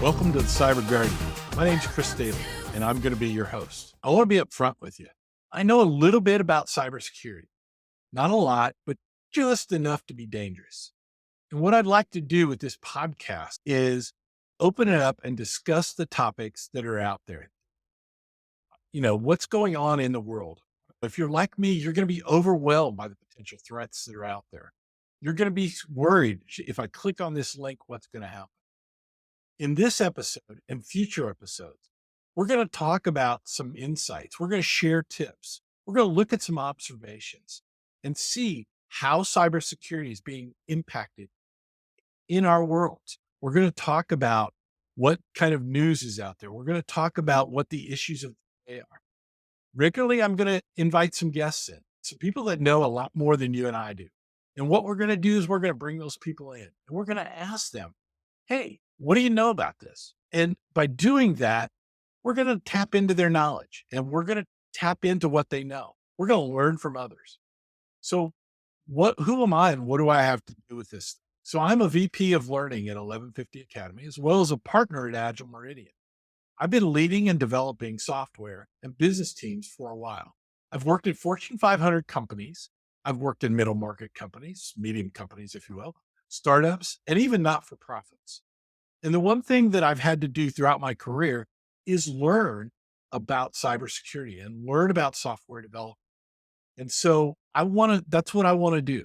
Welcome to the CyberGuardian. My name's Chris Daly, and I'm going to be your host. I want to be upfront with you. I know a little bit about cybersecurity. Not a lot, but just enough to be dangerous. And what I'd like to do with this podcast is open it up and discuss the topics that are out there. What's going on in the world. If you're like me, you're going to be overwhelmed by the potential threats that are out there. You're going to be worried, if I click on this link, what's going to happen? In this episode and future episodes, we're going to talk about some insights. We're going to share tips. We're going to look at some observations and see how cybersecurity is being impacted in our world. We're going to talk about what kind of news is out there. We're going to talk about what the issues of the day are. Regularly, I'm going to invite some guests in, some people that know a lot more than you and I do. And what we're going to do is we're going to bring those people in and we're going to ask them, hey, what do you know about this? And by doing that, we're going to tap into their knowledge and we're going to tap into what they know. We're going to learn from others. So who am I and what do I have to do with this? So I'm a VP of learning at 1150 Academy, as well as a partner at Agile Meridian. I've been leading and developing software and business teams for a while. I've worked at Fortune 500 companies. I've worked in middle market companies, medium companies, if you will, startups, and even not-for-profits. And the one thing that I've had to do throughout my career is learn about cybersecurity and learn about software development. And so that's what I want to do.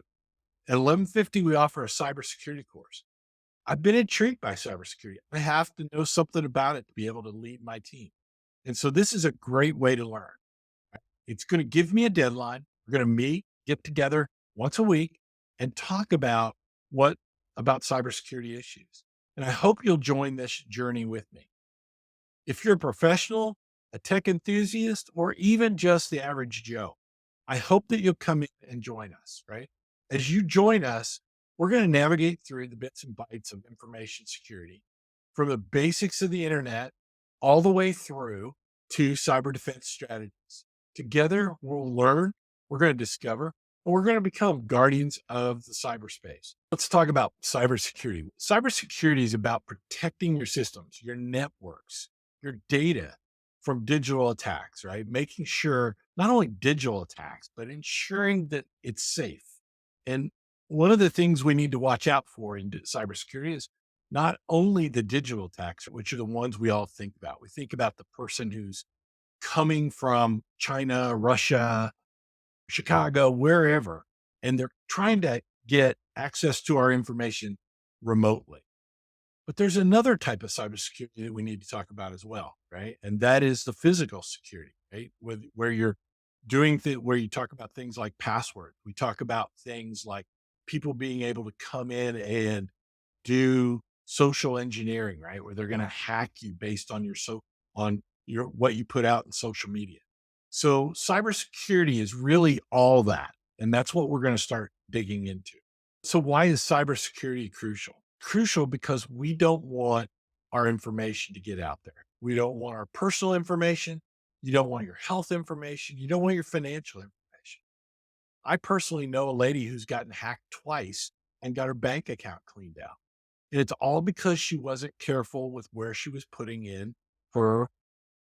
At 1150, we offer a cybersecurity course. I've been intrigued by cybersecurity. I have to know something about it to be able to lead my team. And so this is a great way to learn. It's going to give me a deadline. We're going to get together once a week and talk about cybersecurity issues. And I hope you'll join this journey with me. If you're a professional, a tech enthusiast, or even just the average Joe, I hope that you'll come in and join us, right? As you join us, we're going to navigate through the bits and bytes of information security, from the basics of the internet all the way through to cyber defense strategies. Together, we'll learn, we're going to discover, and we're going to become guardians of the cyberspace. Let's talk about cybersecurity. Cybersecurity is about protecting your systems, your networks, your data from digital attacks, right? Making sure not only digital attacks, but ensuring that it's safe. And one of the things we need to watch out for in cybersecurity is not only the digital attacks, which are the ones we all think about. We think about the person who's coming from China, Russia, Chicago, wherever, and they're trying to get access to our information remotely. But there's another type of cybersecurity that we need to talk about as well, right? And that is the physical security, right? Where you're doing where you talk about things like passwords. We talk about things like people being able to come in and do social engineering, right? Where they're going to hack you based on what you put out in social media. So cybersecurity is really all that. And that's what we're going to start digging into. So why is cybersecurity crucial? Crucial because we don't want our information to get out there. We don't want our personal information. You don't want your health information. You don't want your financial information. I personally know a lady who's gotten hacked twice and got her bank account cleaned out. And it's all because she wasn't careful with where she was putting in her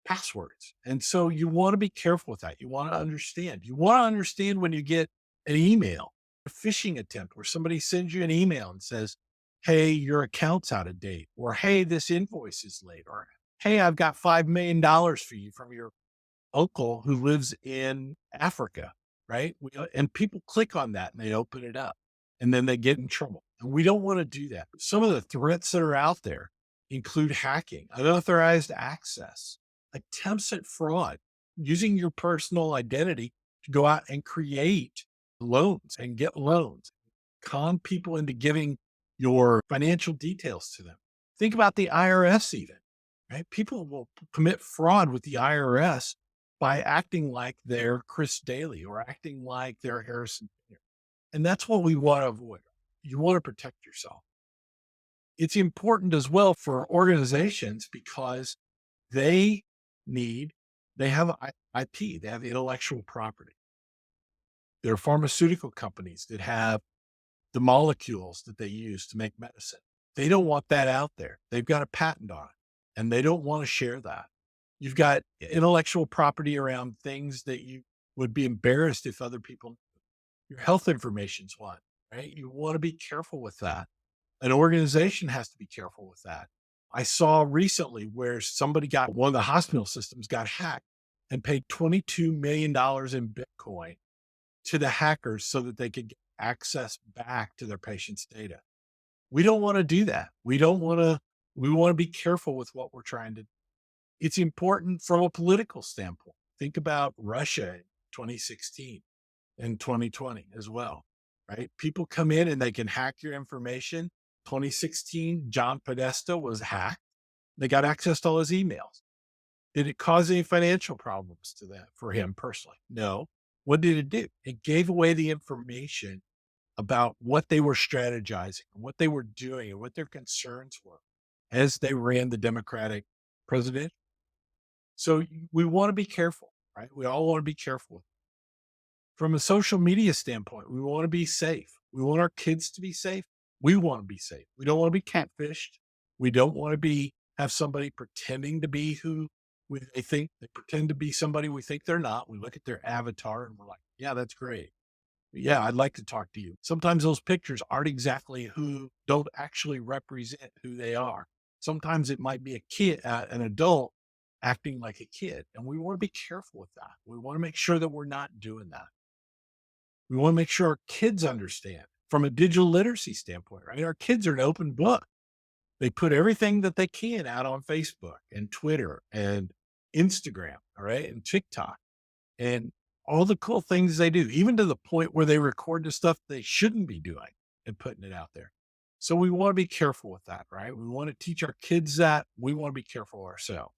passwords. And so you want to be careful with that. You want to understand. You want to understand when you get an email, a phishing attempt where somebody sends you an email and says, hey, your account's out of date, or hey, this invoice is late, or hey, I've got $5 million for you from your uncle who lives in Africa, right? And people click on that and they open it up and then they get in trouble. And we don't want to do that. Some of the threats that are out there include hacking, unauthorized access, attempts at fraud, using your personal identity to go out and create loans and get loans, con people into giving your financial details to them. Think about the IRS even, right? People will commit fraud with the IRS by acting like they're Chris Daly or acting like they're Harrison Jr. And that's what we want to avoid. You want to protect yourself. It's important as well for organizations because they have IP, they have intellectual property. There are pharmaceutical companies that have the molecules that they use to make medicine. They don't want that out there. They've got a patent on it. and they don't want to share that. You've got intellectual property around things that you would be embarrassed if other people, your health information's one, right? You want to be careful with that. An organization has to be careful with that. I saw recently where one of the hospital systems got hacked and paid $22 million in Bitcoin to the hackers so that they could get access back to their patients' data. We don't want to do that. We want to be careful with what we're trying to do. It's important from a political standpoint. Think about Russia in 2016 and 2020 as well, right? People come in and they can hack your information. 2016, John Podesta was hacked. They got access to all his emails. Did it cause any financial problems for him personally? No. What did it do? It gave away the information about what they were strategizing, what they were doing, and what their concerns were as they ran the Democratic president. So we want to be careful, right? We all want to be careful. From a social media standpoint, we want to be safe. We want our kids to be safe. We want to be safe. We don't want to be catfished. We don't want to have somebody pretending to be they pretend to be somebody we think they're not. We look at their avatar and we're like, yeah, that's great. Yeah, I'd like to talk to you. Sometimes those pictures don't actually represent who they are. Sometimes it might be a kid, an adult acting like a kid. And we want to be careful with that. We want to make sure that we're not doing that. We want to make sure our kids understand from a digital literacy standpoint, right? Our kids are an open book. They put everything that they can out on Facebook and Twitter and Instagram, all right, and TikTok and all the cool things they do, even to the point where they record the stuff they shouldn't be doing and putting it out there. So we want to be careful with that, right? We want to teach our kids that. We want to be careful ourselves.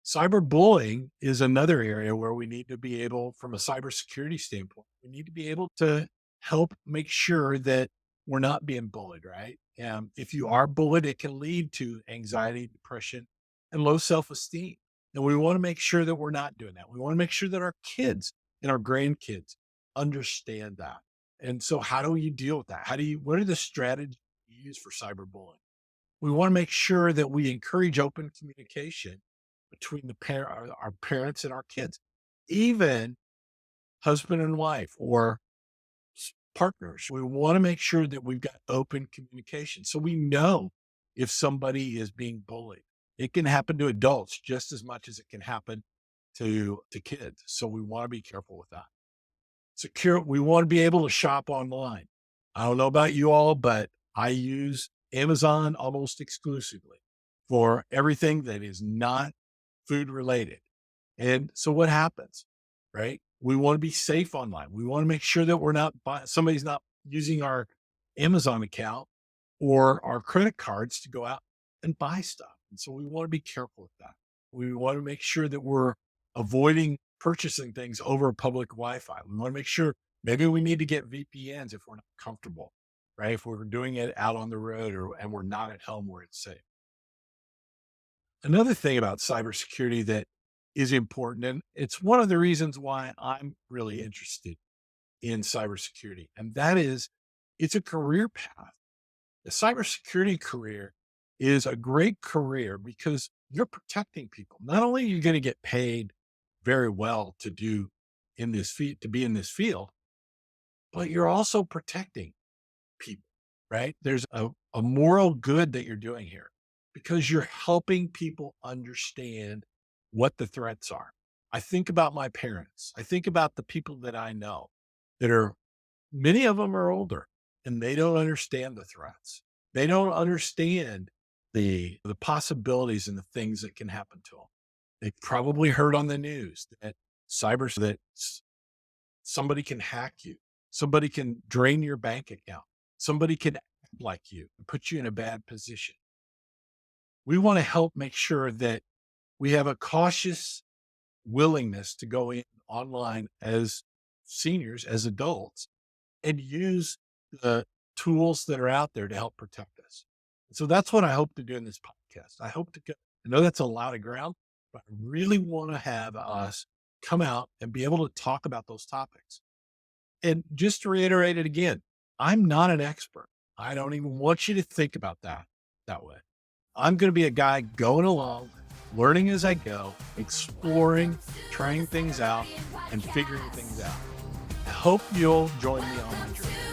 Cyberbullying is another area where we need to be able, from a cybersecurity standpoint, we need to be able to help make sure that we're not being bullied, right? If you are bullied, it can lead to anxiety, depression, and low self-esteem. And we want to make sure that we're not doing that. We want to make sure that our kids and our grandkids understand that. And so how do you deal with that? What are the strategies you use for cyberbullying? We want to make sure that we encourage open communication between our parents and our kids, even husband and wife or partners. We want to make sure that we've got open communication so we know if somebody is being bullied. It can happen to adults just as much as it can happen to kids. So we want to be careful with that. We want to be able to shop online. I don't know about you all, but I use Amazon almost exclusively for everything that is not food related. And so what happens, right? We want to be safe online. We want to make sure that somebody's not using our Amazon account or our credit cards to go out and buy stuff. And so we want to be careful with that. We want to make sure that we're avoiding purchasing things over public Wi-Fi. We want to make sure maybe we need to get VPNs if we're not comfortable, right? If we're doing it out on the road and we're not at home where it's safe. Another thing about cybersecurity that is important, and it's one of the reasons why I'm really interested in cybersecurity, and that is it's a career path. The cybersecurity career is a great career because you're protecting people. Not only are you going to get paid very well to be in this field, but you're also protecting people, right? There's a moral good that you're doing here because you're helping people understand what the threats are. I think about my parents. I think about the people that I know many of them are older and they don't understand the threats. They don't understand the possibilities and the things that can happen to them. They've probably heard on the news that somebody can hack you. Somebody can drain your bank account. Somebody can act like you and put you in a bad position. We want to help make sure that we have a cautious willingness to go in online as seniors, as adults, and use the tools that are out there to help protect us. So that's what I hope to do in this podcast. I know that's a lot of ground, but I really want to have us come out and be able to talk about those topics. And just to reiterate it again, I'm not an expert. I don't even want you to think about that way. I'm going to be a guy going along, learning as I go, exploring, trying things out, and figuring things out. I hope you'll join me on my journey.